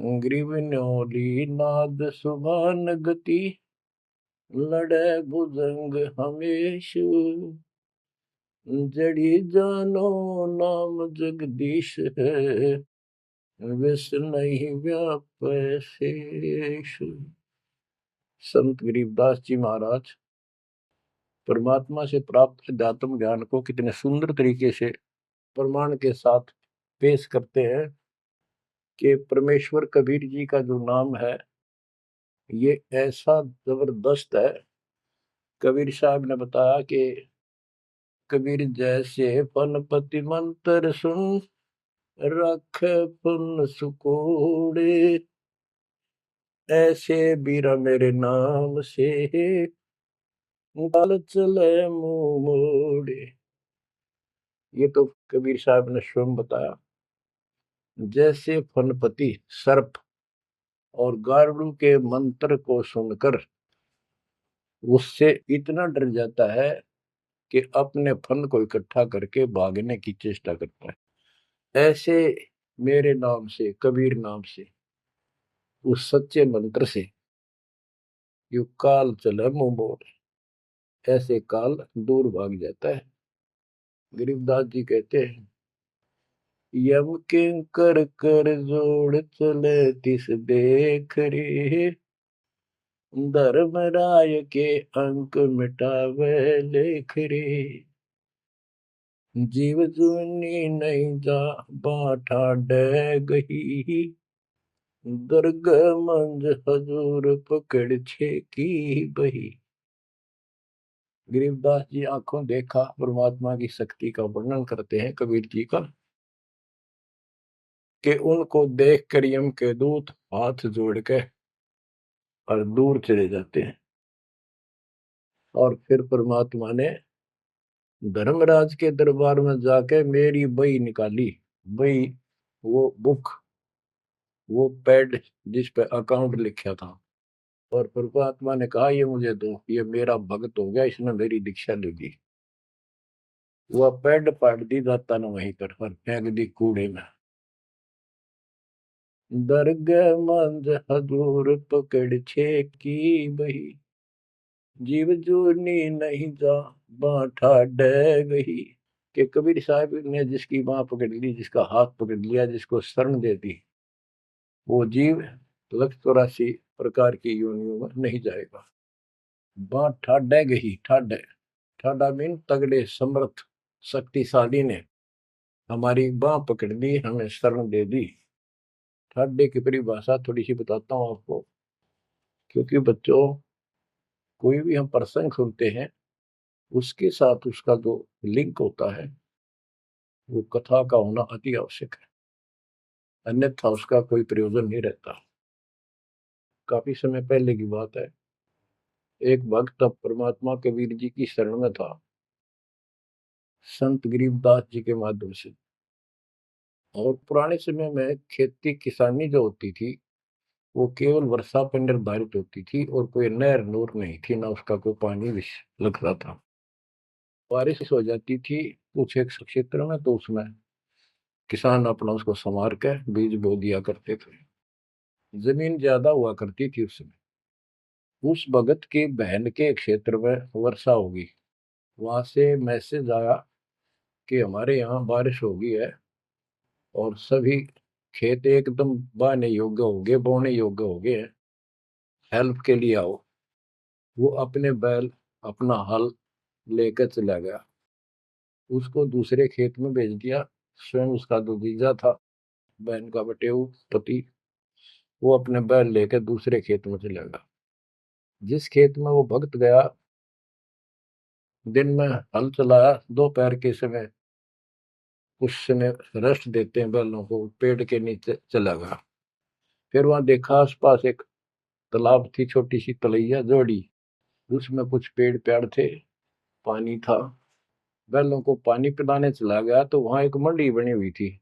ग्रीवन्योली नाद सुभान गति, लड़े भुजंग हमेश, जड़ी जानो नाम जगदीश है, विष नहीं व्यापै शेष। संत गरीबदास जी महाराज परमात्मा से प्राप्त अध्यात्म ज्ञान को कितने सुंदर तरीके से प्रमाण के साथ पेश करते हैं कि परमेश्वर कबीर जी का जो नाम है ये ऐसा जबरदस्त है। कबीर साहब ने बताया कि कबीर जैसे पनपति मंत्र सुन, रख पुन सुकोड़े, ऐसे बीरा मेरे नाम से, गाल चले मुंह मोड़े। ये तो कबीर साहब ने स्वयं बताया। जैसे फनपति सर्प और गारुड़ के मंत्र को सुनकर उससे इतना डर जाता है कि अपने फन को इकट्ठा करके भागने की चेष्टा करता है, ऐसे मेरे नाम से, कबीर नाम से, उस सच्चे मंत्र से यू काल चले मुंह मोड़, ऐसे काल दूर भाग जाता है। गरीबदास जी कहते हैं, यम किंकर कर जोड़ चले तिस देख रे, धर्मराय के अंक मिटावे लेख रे, जीव जुनी नहीं जा बाठा डे गही, दर्ग मंज हजूर पकड़ छे की बही। गरीबदास जी आंखों देखा परमात्मा की शक्ति का वर्णन करते हैं कबीर जी का, कि उनको देख कर यम के दूत हाथ जोड़ के और दूर चले जाते हैं। और फिर परमात्मा ने धर्मराज के दरबार में जाके मेरी बही निकाली। बही वो बुक, वो पैड जिस पे अकाउंट लिखा था, और परमात्मा ने कहा ये मुझे दो, ये मेरा भक्त हो गया, इसने मेरी दीक्षा ले ली। वह पैड पाट दी जाता न वहीं पर और फेंक दी कूड़े में। दर्ग मंज हजूर पकड़ छे की बही, जीव जूनी नहीं जा बाठा डे गही। कि कबीर साहब ने जिसकी बाह पकड़ ली, जिसका हाथ पकड़ लिया, जिसको शरण दे दी, वो जीव 184 प्रकार की योनियों में नहीं जाएगा। बाह ठाडे गही, ठाडे ठाडा मीन तगड़े, समर्थ, शक्तिशाली ने हमारी बाह पकड़ ली, हमें शरण दे दी। ठाडे की परिभाषा थोड़ी सी बताता हूँ आपको, क्योंकि बच्चों कोई भी हम प्रसंग सुनते हैं उसके साथ उसका जो लिंक होता है वो कथा का होना अति आवश्यक है, अन्यथा उसका कोई प्रयोजन नहीं रहता। काफी समय पहले की बात है, एक भक्त अब परमात्मा कबीर जी की शरण में था, संत गरीबदास जी के माध्यम से। और पुराने समय में खेती किसानी जो होती थी वो केवल वर्षा पर निर्धारित होती थी, और कोई नहर नूर नहीं थी, ना उसका कोई पानी लगता था। बारिश हो जाती थी कुछ एक क्षेत्र में, तो उसमें किसान अपना उसको संवार के बीज बो दिया करते थे। जमीन ज्यादा हुआ करती थी उस समय। उस भगत की बहन के क्षेत्र में वर्षा होगी, वहां से मैसेज आया कि हमारे यहाँ बारिश हो गई है और सभी खेत एकदम बाने योग्य हो गए, बोने योग्य हो गए हैं, हेल्प के लिए आओ। वो अपने बैल, अपना हल लेकर चला गया, उसको दूसरे खेत में भेज दिया। स्वयं उसका जो जीजा था, बहन का बटेऊ पति, वो अपने बैल लेकर दूसरे खेत में चला गया। जिस खेत में वो भक्त गया, दिन में हल चलाया, दोपहर के समय उस समय रेस्ट देते हैं बैलों को, पेड़ के नीचे चला गया। फिर वहां देखा आसपास एक तालाब थी, छोटी सी तलैया जोड़ी, उसमें कुछ पेड़ पेड़ थे, पानी था। बैलों को पानी पिलाने चला गया तो वहां एक मंडी बनी हुई थी,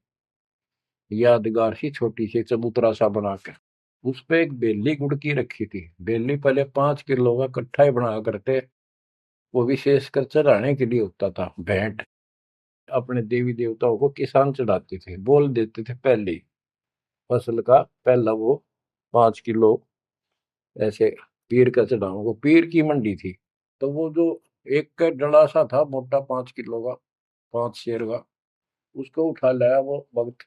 यादगार सी, छोटी सी चबूतरा सा बना के। उस पे एक बेली गुड़की रखी थी। बेली पहले 5 किलो का कट्ठा ही बना करते, वो विशेषकर चढ़ाने के लिए होता था, भेंट। अपने देवी देवताओं को किसान चढ़ाते थे, बोल देते थे पहले ही। फसल का पहला वो 5 किलो ऐसे पीर का चढ़ाऊं। वो पीर की मंडी थी। तो वो जो एक का डला सा था मोटा 5 किलो का, 5 शेर का, उसको उठा लाया वो वक्त।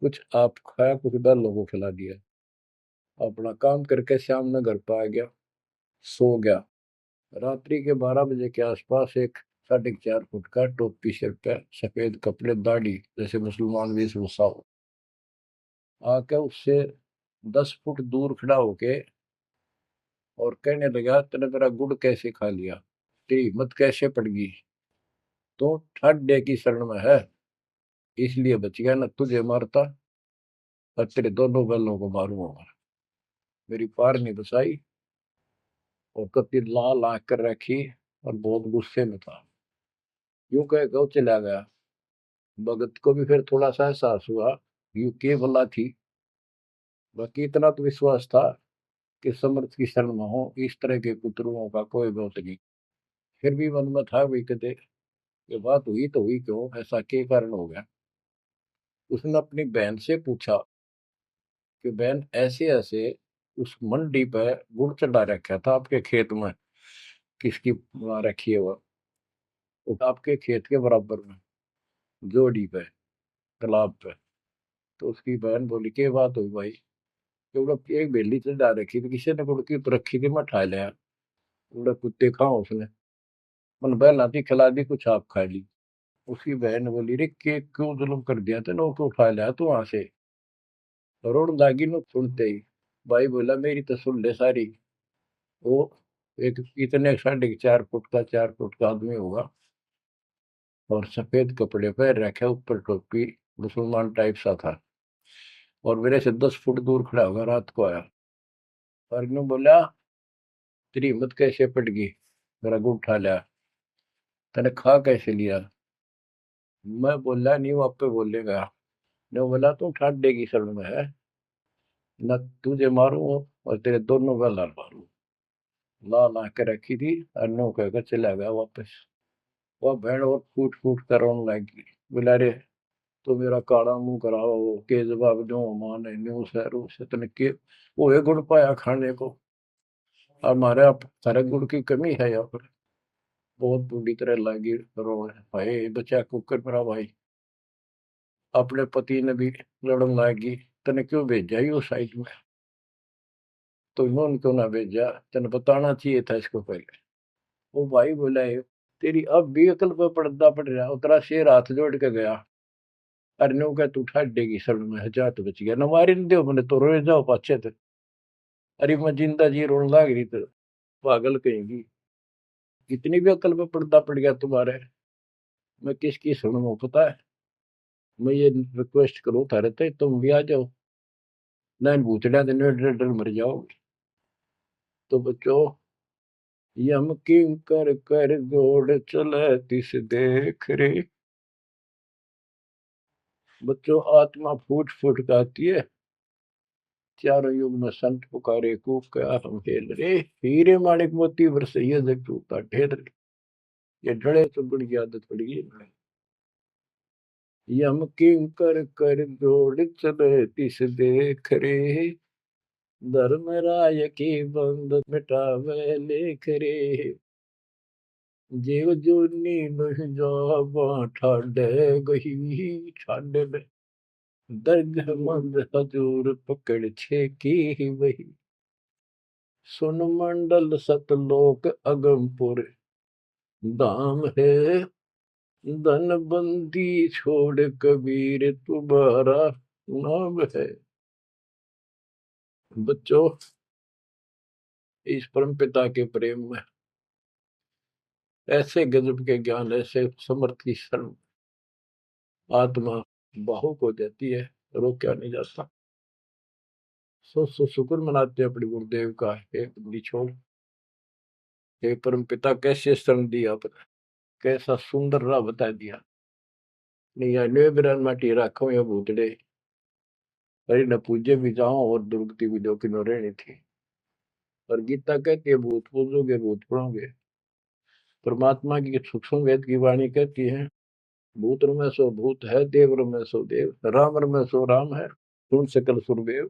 कुछ आप खाया, कुछ बैलों को खिला दिया। अपना काम करके शाम में घर पे आ गया, सो गया। रात्रि के 12 बजे के आसपास एक 4.5 फुट का, टोपी सिर पे, सफेद कपड़े, दाढ़ी, जैसे मुसलमान वेशभूषा हो, आके उससे 10 फुट दूर खड़ा होके और कहने लगा, तेने मेरा गुड़ कैसे खा लिया, तेरी हिम्मत कैसे पड़ गई, तो ठड्डे की शरण में है इसलिए बच गया, न तुझे मारता और तेरे दोनों बैलों को मारूंगा। मेरी पार नहीं बसाई और कति लाल आंख कर रखी और बहुत गुस्से में था। यूं कह के वो चला गया। भगत को भी फिर थोड़ा सा एहसास हुआ यूं के भला थी। बाकी इतना तो विश्वास था कि समर्थ की शरण में हो, इस तरह के कुतरुओं का कोई बहुत नहीं। फिर भी मन में था वही कहते, ये बात हुई तो हुई क्यों, ऐसा के कारण हो गया। उसने अपनी बहन से पूछा कि बहन, ऐसे ऐसे उस मंडी पे गुड़ चढ़ा रखा था आपके खेत में, किसकी वहाँ रखी है वो आपके खेत के बराबर में, जोड़ी पे, तालाब पे। तो उसकी बहन बोली, के बात हुई भाई, क्योंकि एक बेली चढ़ा रखी थी, किसी ने गुड़ की ऊपर रखी थी, मैं उठा लिया। गुड़ कुत्ते खाओ उसने, मन बहला थी, खिला दी, कुछ आप खा ली। उसकी बहन बोली, रे के क्यों जुल्म कर दिया तेने, वो क्यों उठा लिया तू वहां से। रोड लागी नो सुनते ही। भाई बोला, मेरी तो सुन ले सारी। वो एक इतने 4.5 फुट का, 4 फुट का आदमी होगा, और सफेद कपड़े पहन रखे, ऊपर टोपी, मुसलमान टाइप सा था, और मेरे से 10 फुट दूर खड़ा होगा, रात को आया। और इन्होंने बोला, तेरी हिम्मत कैसे पट गई, मेरा गुड़ उठा लिया, तने खा कैसे लिया। मैं बोला, नहीं वो आप पे बोलेगा। ने बोला, तू ठाडे की शरण में है, न तुझे मारू और तेरे दोनों गल मारू। ला ला के रखी थी, और नो कहकर चला गया वापस। वह भेड़ और फूट फूट कर रोने लगी। बोला, रे तो मेरा काला मुंह कराओ, के जवाब दो, मान न्यू सहरू से तन के वो है गुड़ पाया खाने को। हमारे आप सारे गुड़ की कमी है यहाँ पर। बहुत बुरी तरह लगी रो भाई, बचा कुकर मेरा भाई। अपने पति ने भी लड़न लगी, तने क्यों भेजा ही उस साइड में, तो इन्होंने क्यों ना भेजा, तने बताना चाहिए था इसको पहले। वो भाई बोला, है तेरी अब भी अकल पर पर्दा पड़ रहा, उतरा शेर हाथ जोड़ के गया। अरे नो क्या तू ठाडेगी शरण में, जा तो बच गया, न मारी न दो मैंने तो रोए जाओ पाछे थे। अरे मैं जिंदा जी रोने लग रही तो पागल कहेंगी, इतनी भी अकल पे पर्दा पड़ गया तुम्हारे। मैं किसकी सुनूं पता है। मैं ये रिक्वेस्ट करूं थारे ते, तुम भी आ जाओ, ना इन भूतड़िया दिन डर डर मर जाओगे। तो बच्चों, यम किंकर कर जोड़ चले तिस देख रे। बच्चों, आत्मा फूट फूट गाती है, चारों युग में संत पुकारे, कूक क्या हम खेल रे, हीरे माणिक मोती बरसैया जग टूटा ढेर रे। ये डड़े चुगड़ की आदत पड़ गई है। यम किंकर कर जोड़ चले तिस देख रे, धर्म राय की बंद मिटावे लेख रे। जीव जूनी नहीं जावा ठाडे गही, ठाडे में दर्द मंद हजूर पकड़ छे की वही। सुन मंडल सतलोक अगमपुर धाम है, धन बंदी छोड़ कबीर तुम्हारा नाम है। बच्चों, इस परम पिता के प्रेम में ऐसे गजब के ज्ञान, ऐसे समर्थ की शरण, आत्मा भावुक हो जाती है, रोका नहीं जाता। सो शुक्र मनाते हैं अपने गुरुदेव का, एक निछोड़, हे परम पिता कैसे शरण दिया आपने, कैसा सुंदर राह बता दिया। नहीं अन्य बिरान माटी राखो या भूतड़े, अरे न पूजे भी जाओ और दुर्गति भी जो कि न रहनी थी। और गीता कहती है, भूत पूजोगे भूत पढ़ोगे। परमात्मा की सूक्ष्म वेद की वाणी कहती है, भूत में सो भूत है, देव में सो देव, राम में सो राम है। सुन सकल सुरदेव